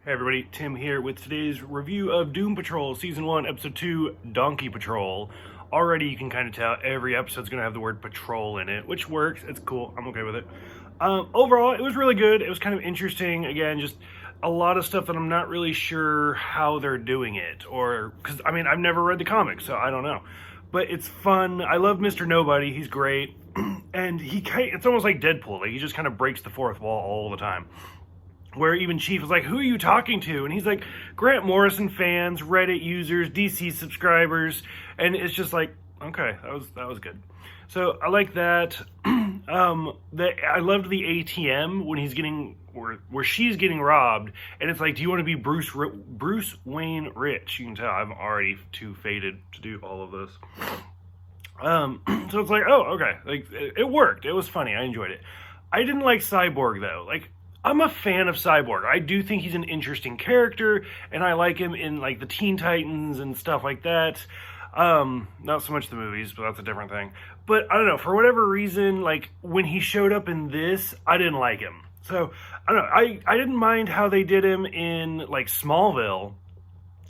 Hey everybody, Tim here with today's review of Doom Patrol Season 1, Episode 2, Donkey Patrol. Already you can kind of tell every episode's going to have the word patrol in it, which works. It's cool. I'm okay with it. Overall, it was really good. It was kind of interesting. Again, just a lot of stuff that I'm not really sure how they're doing it. Because, I've never read the comics, so I don't know. But it's fun. I love Mr. Nobody. He's great. And it's almost like Deadpool. Like, he just kind of breaks the fourth wall all the time. Where even Chief is like, who are you talking to? And he's like, Grant Morrison fans, Reddit users, DC subscribers. And it's just like, okay, that was good. So I like that. I loved the ATM when he's getting, where she's getting robbed. And it's like, do you want to be Bruce Wayne Rich? You can tell I'm already too faded to do all of this. So it's like, oh, okay. Like, it worked. It was funny. I enjoyed it. I didn't like Cyborg, though. Like, I'm a fan of Cyborg. I do think he's an interesting character, and I like him in, like, the Teen Titans and stuff like that. Not so much the movies, but that's a different thing. But, I don't know, for whatever reason, like, when he showed up in this, I didn't like him. So, I don't know, I didn't mind how they did him in, like, Smallville,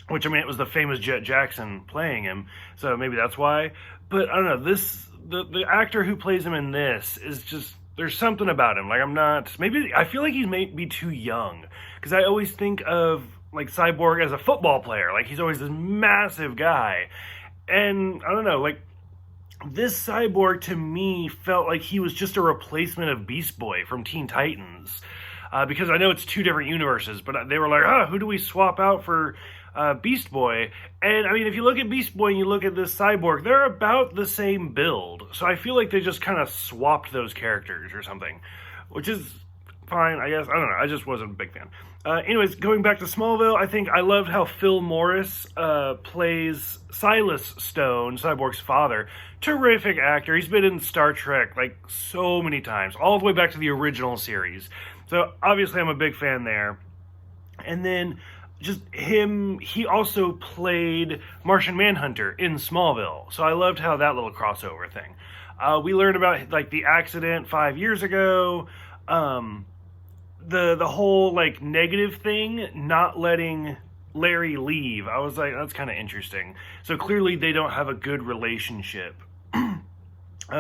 which, it was the famous Jet Jackson playing him, so maybe that's why. But, I don't know, the actor who plays him in this is just... There's something about him. Like, I feel like he may be too young. Because I always think of, like, Cyborg as a football player. Like, he's always this massive guy. And, I don't know, like, this Cyborg, to me, felt like he was just a replacement of Beast Boy from Teen Titans. Because I know it's two different universes, but they were like, who do we swap out for Beast Boy? And, if you look at Beast Boy and you look at this Cyborg, they're about the same build. So I feel like they just kind of swapped those characters or something, which is fine, I guess. I don't know. I just wasn't a big fan. Anyways, going back to Smallville, I loved how Phil Morris plays Silas Stone, Cyborg's father. Terrific actor. He's been in Star Trek, like, so many times, all the way back to the original series. So, obviously, I'm a big fan there. And then, just him, he also played Martian Manhunter in Smallville. So, I loved how that little crossover thing. We learned about, like, the accident 5 years ago. The whole, like, negative thing, not letting Larry leave. I was like, that's kind of interesting. So, clearly, they don't have a good relationship.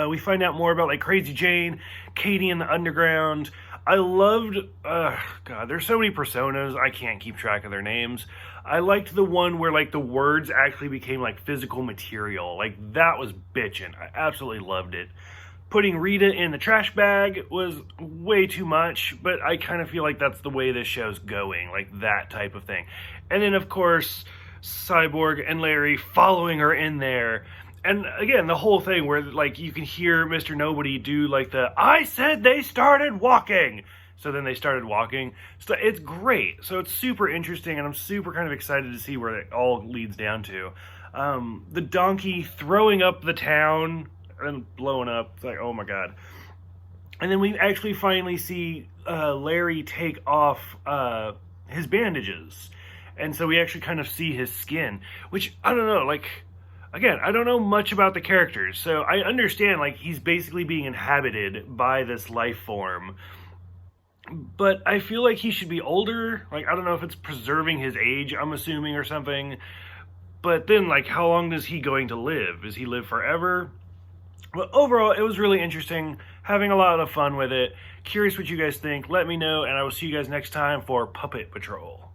We find out more about, like, Crazy Jane, Katie in the Underground. I loved, there's so many personas, I can't keep track of their names. I liked the one where, like, the words actually became, like, physical material. Like, that was bitchin'. I absolutely loved it. Putting Rita in the trash bag was way too much, but I kind of feel like that's the way this show's going, like, that type of thing. And then, of course, Cyborg and Larry following her in there. And again, the whole thing where, like, you can hear Mr. Nobody do, like, I said they started walking. So then they started walking. So it's great. So it's super interesting, and I'm super kind of excited to see where it all leads down to. The donkey throwing up the town and blowing up. It's like, oh my god. And then we actually finally see Larry take off his bandages. And so we actually kind of see his skin, which, I don't know, like... Again, I don't know much about the characters, so I understand, like, he's basically being inhabited by this life form. But I feel like he should be older. Like, I don't know if it's preserving his age, I'm assuming, or something. But then, like, how long is he going to live? Does he live forever? But overall, it was really interesting. Having a lot of fun with it. Curious what you guys think. Let me know, and I will see you guys next time for Puppet Patrol.